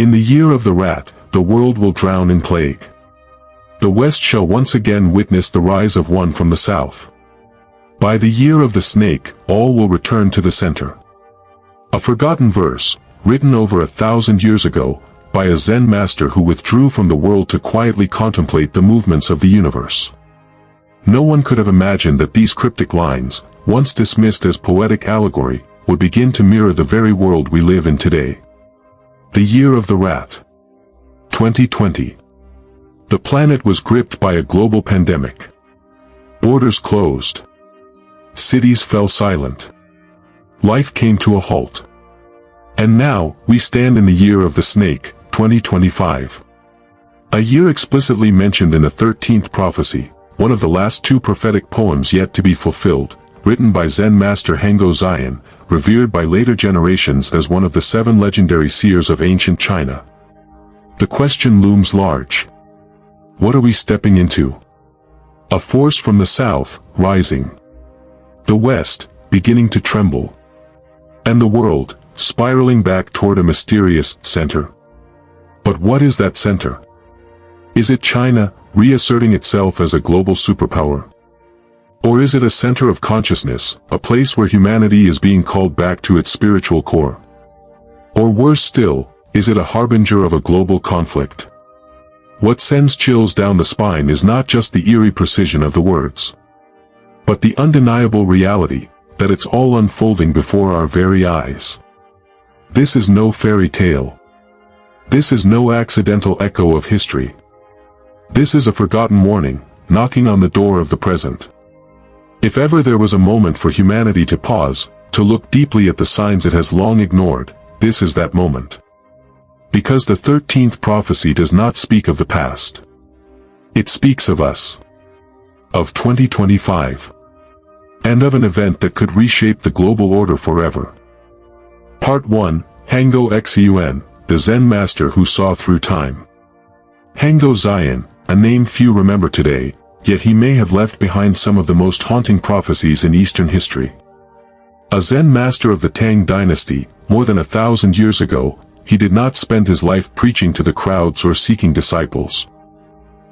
In the year of the rat, the world will drown in plague. The West shall once again witness the rise of one from the South. By the year of the snake, all will return to the center. A forgotten verse, written over 1,000 years ago, by a Zen master who withdrew from the world to quietly contemplate the movements of the universe. No one could have imagined that these cryptic lines, once dismissed as poetic allegory, would begin to mirror the very world we live in today. The year of the rat. 2020. The planet was gripped by a global pandemic. Borders closed. Cities fell silent. Life came to a halt. And now, we stand in the year of the snake, 2025. A year explicitly mentioned in the 13th prophecy, one of the last two prophetic poems yet to be fulfilled, written by Zen master Hango Xiun, revered by later generations as one of the 7 legendary seers of ancient China. The question looms large. What are we stepping into? A force from the south, rising. The west, beginning to tremble. And the world, spiraling back toward a mysterious center. But what is that center? Is it China, reasserting itself as a global superpower? Or is it a center of consciousness, a place where humanity is being called back to its spiritual core? Or worse still, is it a harbinger of a global conflict? What sends chills down the spine is not just the eerie precision of the words, but the undeniable reality that it's all unfolding before our very eyes. This is no fairy tale. This is no accidental echo of history. This is a forgotten warning, knocking on the door of the present. If ever there was a moment for humanity to pause, to look deeply at the signs it has long ignored, this is that moment. Because the 13th prophecy does not speak of the past. It speaks of us. Of 2025. And of an event that could reshape the global order forever. Part 1, Hango Xiun, the Zen master who saw through time. Hango Xiun, a name few remember today, yet he may have left behind some of the most haunting prophecies in Eastern history. A Zen master of the Tang dynasty, more than 1,000 years ago, he did not spend his life preaching to the crowds or seeking disciples.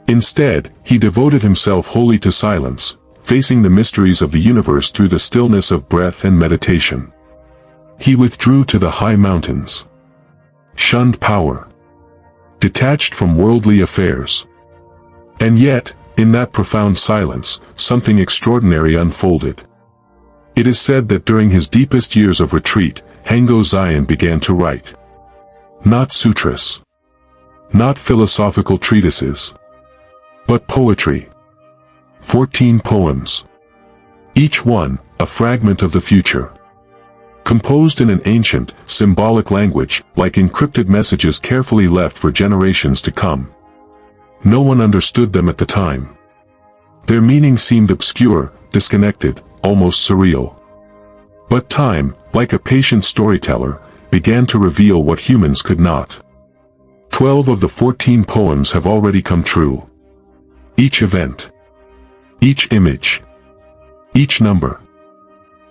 Instead, he devoted himself wholly to silence, facing the mysteries of the universe through the stillness of breath and meditation. He withdrew to the high mountains. Shunned power. Detached from worldly affairs. And yet, in that profound silence, something extraordinary unfolded. It is said that during his deepest years of retreat, Hango Xiun began to write. Not sutras. Not philosophical treatises. But poetry. 14 poems. Each one, a fragment of the future. Composed in an ancient, symbolic language, like encrypted messages carefully left for generations to come. No one understood them at the time. Their meaning seemed obscure, disconnected, almost surreal. But time, like a patient storyteller, began to reveal what humans could not. 12 of the 14 poems have already come true. Each event. Each image. Each number.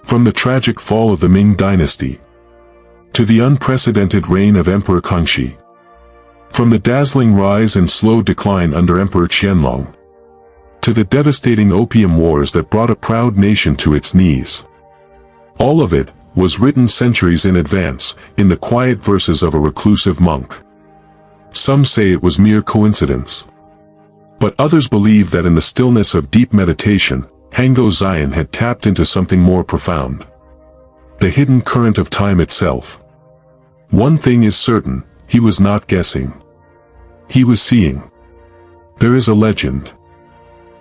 From the tragic fall of the Ming dynasty. To the unprecedented reign of Emperor Kangxi. From the dazzling rise and slow decline under Emperor Qianlong. To the devastating opium wars that brought a proud nation to its knees. All of it was written centuries in advance, in the quiet verses of a reclusive monk. Some say it was mere coincidence. But others believe that in the stillness of deep meditation, Hango Xiun had tapped into something more profound. The hidden current of time itself. One thing is certain, he was not guessing. He was seeing. There is a legend.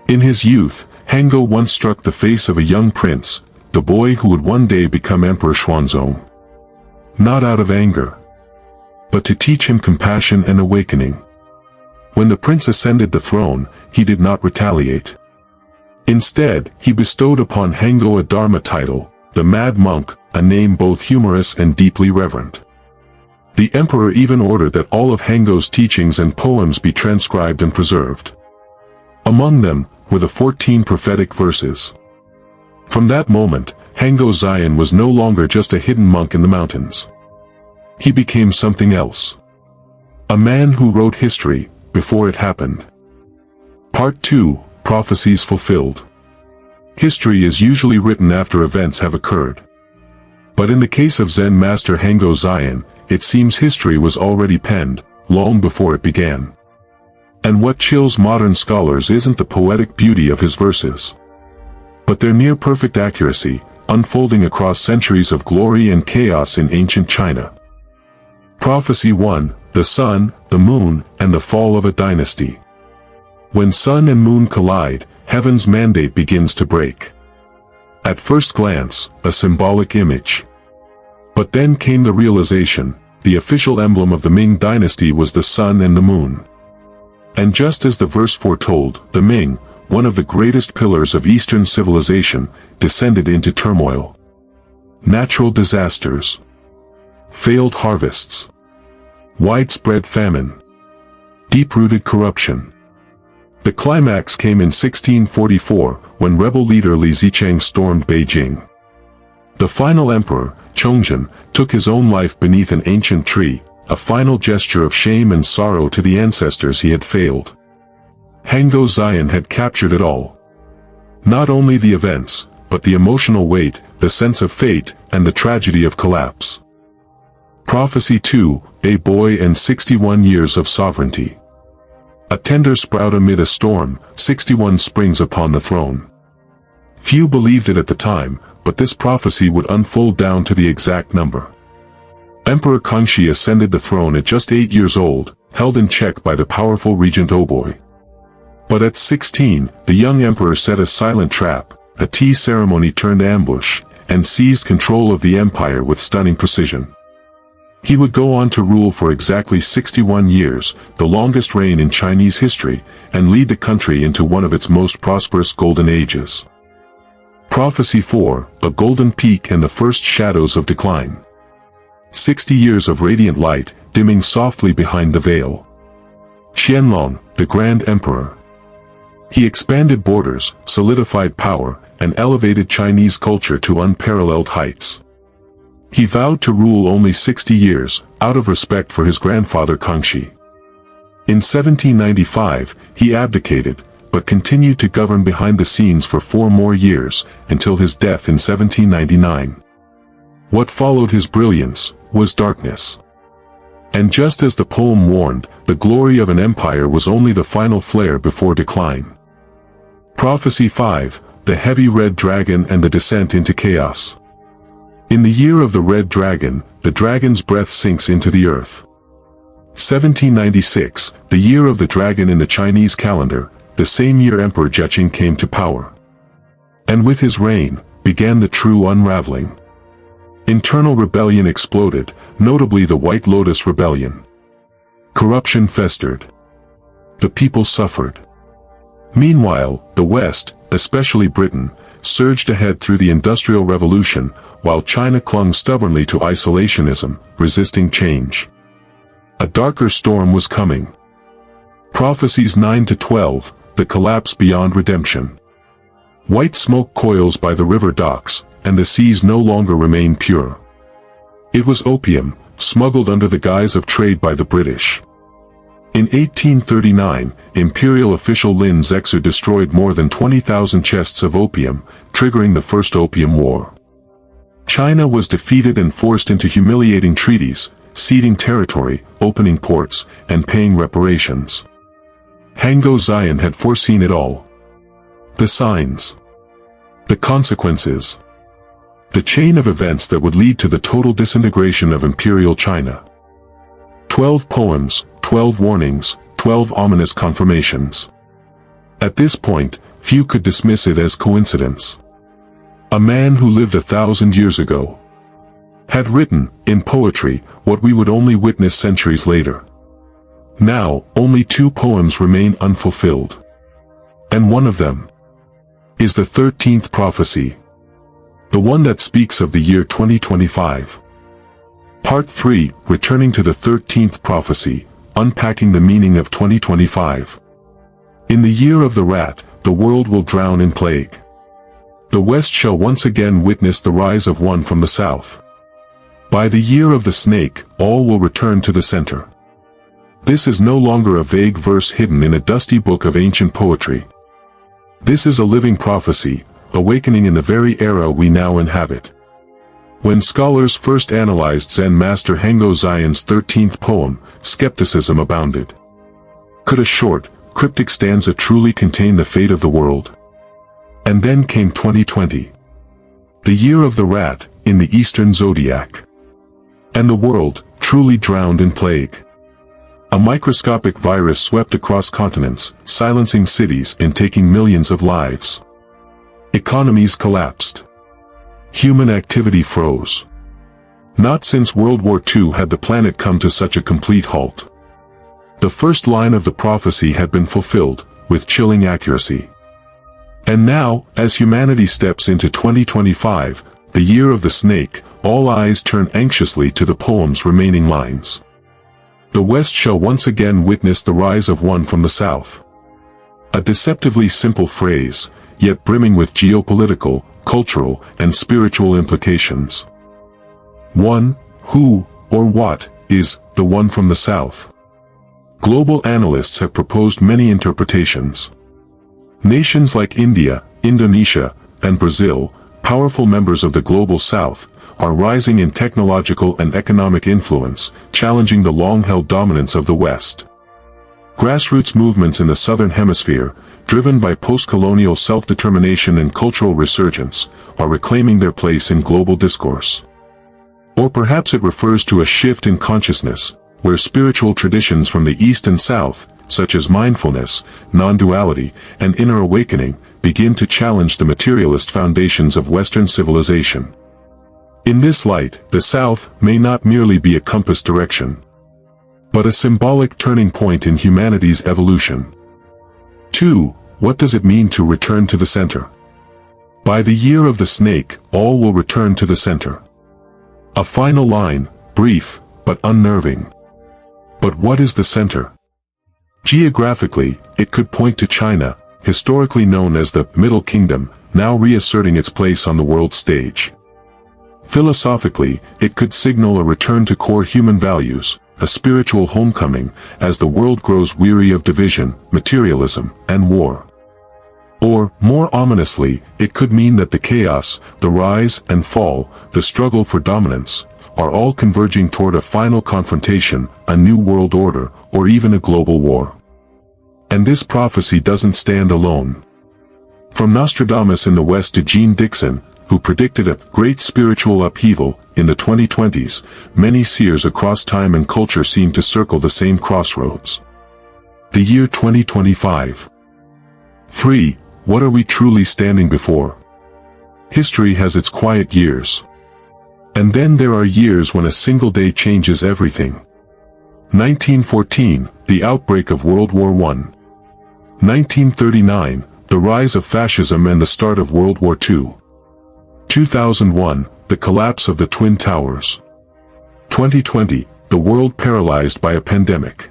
In his youth, Hango once struck the face of a young prince, the boy who would one day become Emperor Xuanzong. Not out of anger, but to teach him compassion and awakening. When the prince ascended the throne, he did not retaliate. Instead, he bestowed upon Hango a Dharma title, the Mad Monk, a name both humorous and deeply reverent. The emperor even ordered that all of Hango's teachings and poems be transcribed and preserved. Among them were the 14 prophetic verses. From that moment, Hango Xiun was no longer just a hidden monk in the mountains. He became something else. A man who wrote history before it happened. Part 2, Prophecies Fulfilled. History is usually written after events have occurred. But in the case of Zen master Hango Xiun, it seems history was already penned, long before it began. And what chills modern scholars isn't the poetic beauty of his verses, but their near-perfect accuracy, unfolding across centuries of glory and chaos in ancient China. Prophecy 1, the Sun, the Moon, and the Fall of a Dynasty. When sun and moon collide, heaven's mandate begins to break. At first glance, a symbolic image. But then came the realization, the official emblem of the Ming dynasty was the sun and the moon. And just as the verse foretold, the Ming, one of the greatest pillars of Eastern civilization, descended into turmoil. Natural disasters. Failed harvests. Widespread famine. Deep-rooted corruption. The climax came in 1644, when rebel leader Li Zicheng stormed Beijing. The final emperor, Chongzhen, took his own life beneath an ancient tree, a final gesture of shame and sorrow to the ancestors he had failed. Hango Xiun had captured it all. Not only the events, but the emotional weight, the sense of fate, and the tragedy of collapse. Prophecy 2, a boy and 61 years of sovereignty. A tender sprout amid a storm, 61 springs upon the throne. Few believed it at the time, but this prophecy would unfold down to the exact number. Emperor Kangxi ascended the throne at just 8 years old, held in check by the powerful regent Oboy. But at 16, the young emperor set a silent trap, a tea ceremony turned ambush, and seized control of the empire with stunning precision. He would go on to rule for exactly 61 years, the longest reign in Chinese history, and lead the country into one of its most prosperous golden ages. Prophecy 4, a golden peak and the first shadows of decline. 60 years of radiant light, dimming softly behind the veil. Qianlong, the Grand Emperor. He expanded borders, solidified power, and elevated Chinese culture to unparalleled heights. He vowed to rule only 60 years, out of respect for his grandfather Kangxi. In 1795, he abdicated, but continued to govern behind the scenes for 4 more years, until his death in 1799. What followed his brilliance was darkness. And just as the poem warned, the glory of an empire was only the final flare before decline. Prophecy 5, the heavy red dragon and the descent into chaos. In the year of the red dragon, the dragon's breath sinks into the earth. 1796, the year of the dragon in the Chinese calendar, the same year Emperor Zheqing came to power. And with his reign, began the true unraveling. Internal rebellion exploded, notably the White Lotus Rebellion. Corruption festered. The people suffered. Meanwhile, the West, especially Britain, surged ahead through the Industrial Revolution, while China clung stubbornly to isolationism, resisting change. A darker storm was coming. Prophecies 9 to 12, the collapse beyond redemption. White smoke coils by the river docks, and the seas no longer remain pure. It was opium, smuggled under the guise of trade by the British. In 1839, imperial official Lin Zexu destroyed more than 20,000 chests of opium, triggering the First Opium War. China was defeated and forced into humiliating treaties, ceding territory, opening ports, and paying reparations. Hango Xiun had foreseen it all. The signs. The consequences. The chain of events that would lead to the total disintegration of imperial China. 12 poems, 12 warnings, 12 ominous confirmations. At this point, few could dismiss it as coincidence. A man who lived 1,000 years ago had written, in poetry, what we would only witness centuries later. Now, only 2 poems remain unfulfilled. And one of them is the 13th prophecy. The one that speaks of the year 2025. Part 3, returning to the 13th prophecy, unpacking the meaning of 2025. In the year of the rat, the world will drown in plague. The West shall once again witness the rise of one from the South. By the year of the snake, all will return to the center. This is no longer a vague verse hidden in a dusty book of ancient poetry. This is a living prophecy, awakening in the very era we now inhabit. When scholars first analyzed Zen master Hango Xiun's 13th poem, skepticism abounded. Could a short, cryptic stanza truly contain the fate of the world? And then came 2020. The year of the rat, in the eastern zodiac. And the world, truly drowned in plague. A microscopic virus swept across continents, silencing cities and taking millions of lives. Economies collapsed. Human activity froze. Not since World War II had the planet come to such a complete halt. The first line of the prophecy had been fulfilled, with chilling accuracy. And now, as humanity steps into 2025, the year of the snake, all eyes turn anxiously to the poem's remaining lines. The West shall once again witness the rise of one from the South. A deceptively simple phrase, yet brimming with geopolitical, cultural, and spiritual implications. One, who, or what, is the one from the South? Global analysts have proposed many interpretations. Nations like India, Indonesia, and Brazil, powerful members of the Global South, are rising in technological and economic influence, challenging the long-held dominance of the West. Grassroots movements in the Southern Hemisphere, driven by post-colonial self-determination and cultural resurgence, are reclaiming their place in global discourse. Or perhaps it refers to a shift in consciousness, where spiritual traditions from the East and South, such as mindfulness, non-duality, and inner awakening, begin to challenge the materialist foundations of Western civilization. In this light, the South may not merely be a compass direction, but a symbolic turning point in humanity's evolution. 2. What does it mean to return to the center? By the year of the snake, all will return to the center. A final line, brief, but unnerving. But what is the center? Geographically, it could point to China, historically known as the Middle Kingdom, now reasserting its place on the world stage. Philosophically, it could signal a return to core human values, a spiritual homecoming, as the world grows weary of division, materialism, and war. Or, more ominously, it could mean that the chaos, the rise and fall, the struggle for dominance, are all converging toward a final confrontation, a new world order, or even a global war. And this prophecy doesn't stand alone. From Nostradamus in the West to Jean Dixon, who predicted a great spiritual upheaval in the 2020s, many seers across time and culture seem to circle the same crossroads. The year 2025. 3. What are we truly standing before? History has its quiet years. And then there are years when a single day changes everything. 1914, the outbreak of World War I. 1939, the rise of fascism and the start of World War II. 2001, the collapse of the Twin Towers. 2020, the world paralyzed by a pandemic.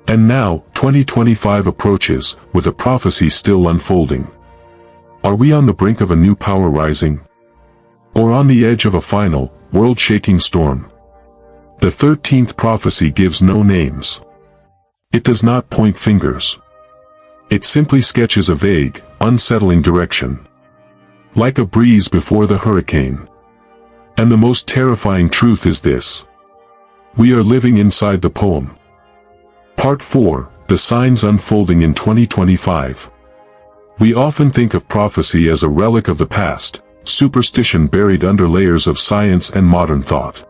And now, 2025 approaches, with a prophecy still unfolding. Are we on the brink of a new power rising? Or on the edge of a final, world-shaking storm? The 13th prophecy gives no names. It does not point fingers. It simply sketches a vague, unsettling direction. Like a breeze before the hurricane. And the most terrifying truth is this. We are living inside the poem. Part 4, The Signs Unfolding in 2025. We often think of prophecy as a relic of the past, superstition buried under layers of science and modern thought.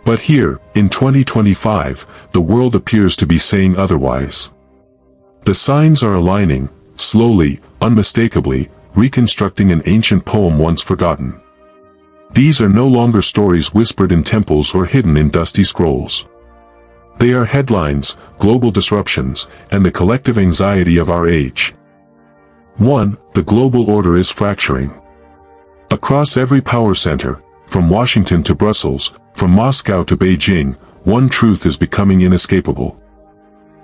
But here, in 2025, the world appears to be saying otherwise. The signs are aligning, slowly, unmistakably, reconstructing an ancient poem once forgotten. These are no longer stories whispered in temples or hidden in dusty scrolls. They are headlines, global disruptions, and the collective anxiety of our age. 1. The global order is fracturing. Across every power center, from Washington to Brussels, from Moscow to Beijing, one truth is becoming inescapable.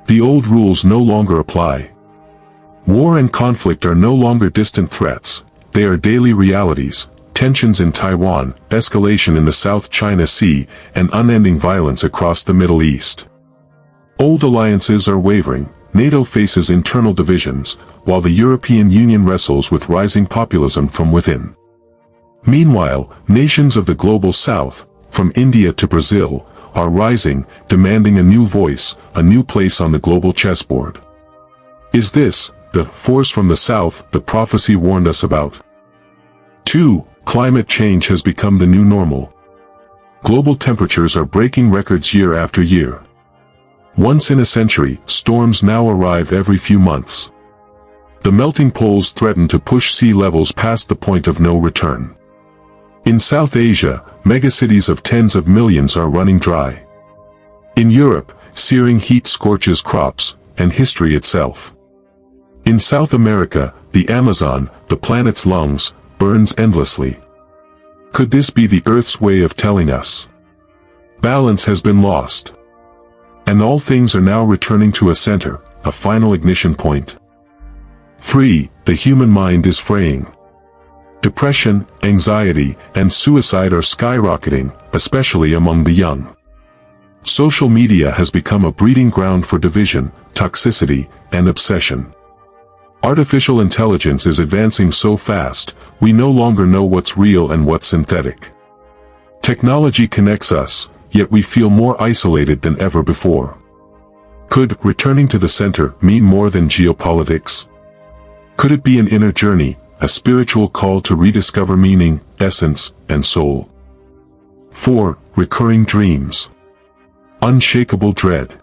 The old rules no longer apply. War and conflict are no longer distant threats, they are daily realities. Tensions in Taiwan, escalation in the South China Sea, and unending violence across the Middle East. Old alliances are wavering, NATO faces internal divisions, while the European Union wrestles with rising populism from within. Meanwhile, nations of the global south, from India to Brazil, are rising, demanding a new voice, a new place on the global chessboard. Is this the force from the south the prophecy warned us about? 2. Climate change has become the new normal. Global temperatures are breaking records year after year. Once in a century, storms now arrive every few months. The melting poles threaten to push sea levels past the point of no return. In South Asia, megacities of tens of millions are running dry. In Europe, searing heat scorches crops, and history itself. In South America, the Amazon, the planet's lungs, burns endlessly. Could this be the Earth's way of telling us? Balance has been lost. And all things are now returning to a center, a final ignition point. 3. The human mind is fraying. Depression, anxiety, and suicide are skyrocketing, especially among the young. Social media has become a breeding ground for division, toxicity, and obsession. Artificial intelligence is advancing so fast, we no longer know what's real and what's synthetic. Technology connects us, yet we feel more isolated than ever before. Could returning to the center mean more than geopolitics? Could it be an inner journey, a spiritual call to rediscover meaning, essence, and soul? 4. Recurring dreams. Unshakable dread.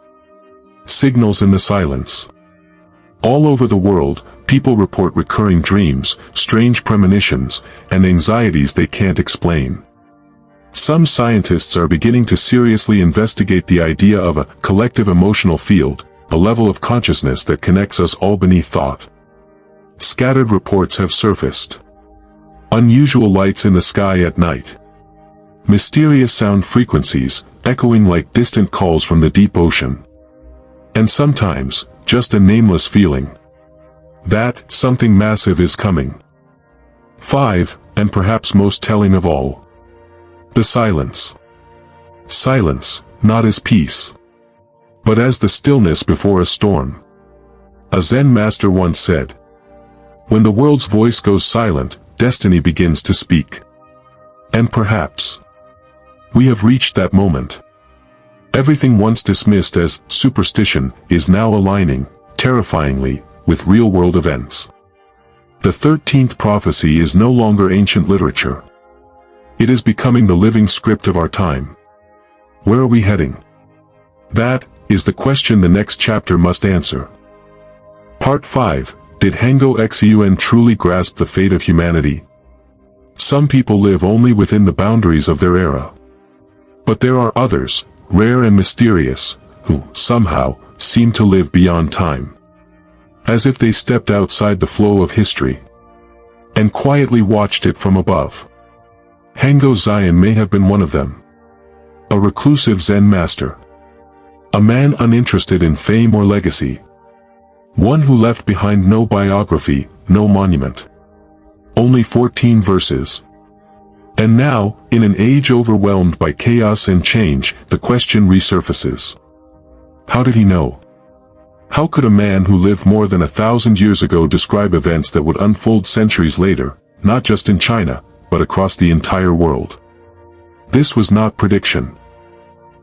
Signals in the silence. All over the world, people report recurring dreams, strange premonitions, and anxieties they can't explain. Some scientists are beginning to seriously investigate the idea of a collective emotional field, a level of consciousness that connects us all beneath thought. Scattered reports have surfaced. Unusual lights in the sky at night. Mysterious sound frequencies, echoing like distant calls from the deep ocean. And sometimes, just a nameless feeling that something massive is coming. 5. And perhaps most telling of all. The silence. Silence, not as peace, but as the stillness before a storm. A Zen master once said, "When the world's voice goes silent, destiny begins to speak." And perhaps we have reached that moment. Everything once dismissed as superstition is now aligning, terrifyingly, with real-world events. The 13th prophecy is no longer ancient literature. It is becoming the living script of our time. Where are we heading? That is the question the next chapter must answer. Part 5. Did Hango Xiun truly grasp the fate of humanity? Some people live only within the boundaries of their era. But there are others, rare and mysterious, who, somehow, seem to live beyond time. As if they stepped outside the flow of history and quietly watched it from above. Hango Xiun may have been one of them. A reclusive Zen master. A man uninterested in fame or legacy. One who left behind no biography, no monument. Only 14 verses. And now, in an age overwhelmed by chaos and change, the question resurfaces. How did he know? How could a man who lived more than 1,000 years ago describe events that would unfold centuries later, not just in China, but across the entire world? This was not prediction.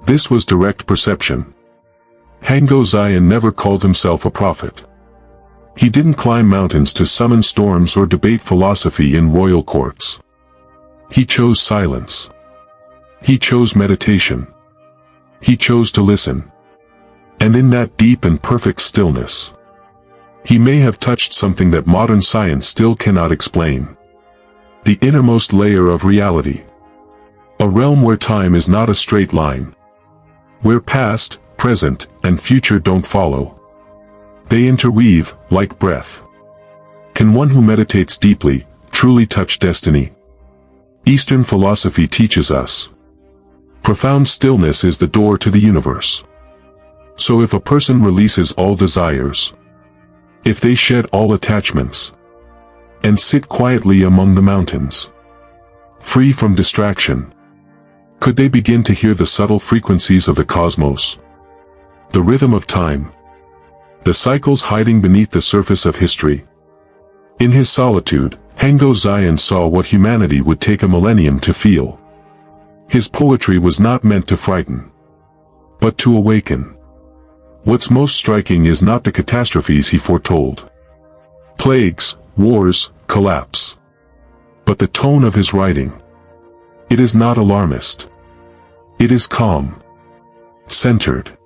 This was direct perception. Hango Xiun never called himself a prophet. He didn't climb mountains to summon storms or debate philosophy in royal courts. He chose silence. He chose meditation. He chose to listen. And in that deep and perfect stillness, he may have touched something that modern science still cannot explain. The innermost layer of reality. A realm where time is not a straight line. Where past, present, and future don't follow. They interweave, like breath. Can one who meditates deeply, truly touch destiny? Eastern philosophy teaches us. Profound stillness is the door to the universe. So if a person releases all desires, if they shed all attachments, and sit quietly among the mountains, free from distraction, could they begin to hear the subtle frequencies of the cosmos? the rhythm of time, the cycles hiding beneath the surface of history. In his solitude, Hango Xiun saw what humanity would take a millennium to feel. His poetry was not meant to frighten, but to awaken. What's most striking is not the catastrophes he foretold. Plagues, wars, collapse. But the tone of his writing. It is not alarmist. It is calm. Centered.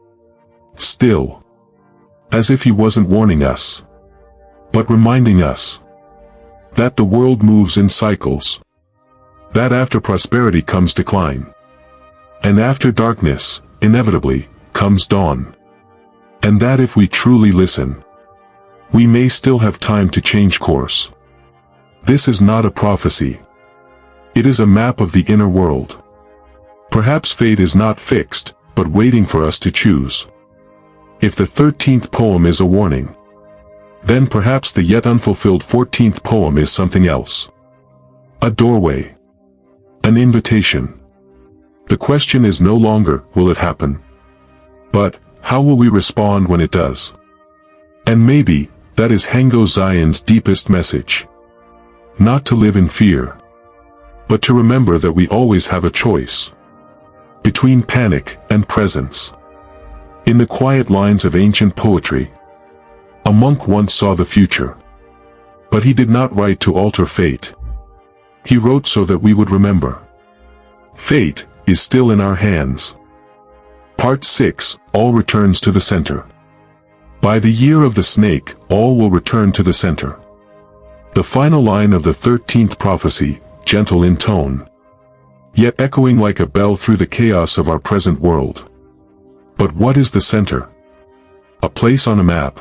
Still. As if he wasn't warning us, but reminding us that the world moves in cycles. That after prosperity comes decline. And after darkness, inevitably, comes dawn. And that if we truly listen, we may still have time to change course. This is not a prophecy. It is a map of the inner world. Perhaps fate is not fixed, but waiting for us to choose. If the 13th poem is a warning, then perhaps the yet unfulfilled 14th poem is something else. A doorway. An invitation. The question is no longer, will it happen? But, how will we respond when it does? And maybe, that is Hango Xiun's deepest message. Not to live in fear, but to remember that we always have a choice between panic and presence. In the quiet lines of ancient poetry, a monk once saw the future. But he did not write to alter fate. He wrote so that we would remember. Fate is still in our hands. Part 6, all returns to the center. By the year of the snake, all will return to the center. The final line of the 13th prophecy, gentle in tone, yet echoing like a bell through the chaos of our present world. But what is the center? A place on a map?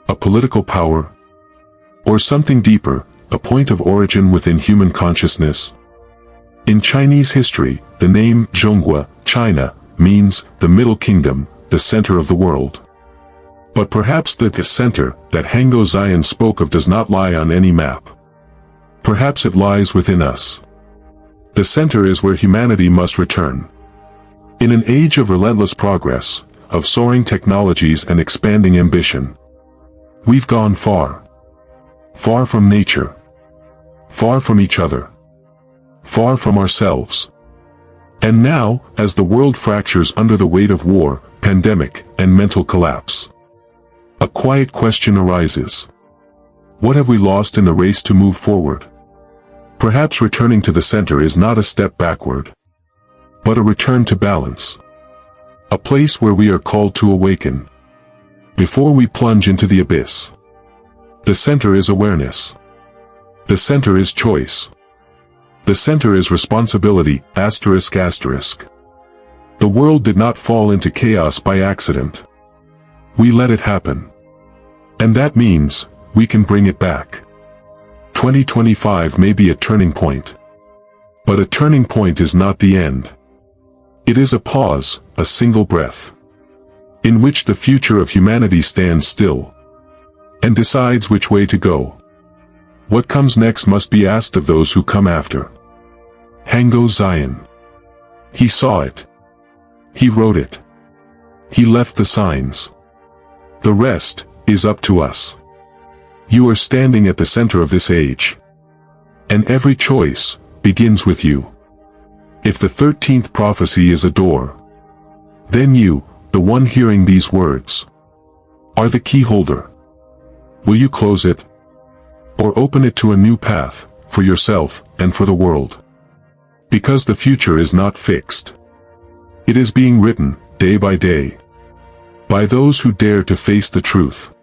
A political power? Or something deeper, a point of origin within human consciousness? In Chinese history, the name Zhonghua, China, means the Middle Kingdom, the center of the world. But perhaps the center that Hango Xiun spoke of does not lie on any map. Perhaps it lies within us. The center is where humanity must return. In an age of relentless progress, of soaring technologies and expanding ambition, we've gone far. Far from nature. Far from each other. Far from ourselves. And now, as the world fractures under the weight of war, pandemic, and mental collapse, a quiet question arises. What have we lost in the race to move forward? Perhaps returning to the center is not a step backward, but a return to balance. A place where we are called to awaken, before we plunge into the abyss. The center is awareness. The center is choice. The center is responsibility, asterisk asterisk. The world did not fall into chaos by accident. We let it happen. And that means, we can bring it back. 2025 may be a turning point. But a turning point is not the end. It is a pause, a single breath, in which the future of humanity stands still and decides which way to go. What comes next must be asked of those who come after. Hango Xiun. He saw it. He wrote it. He left the signs. The rest is up to us. You are standing at the center of this age. And every choice begins with you. If the 13th prophecy is a door, then you, the one hearing these words, are the key holder. Will you close it? Or open it to a new path, for yourself and for the world? Because the future is not fixed. It is being written, day by day, by those who dare to face the truth.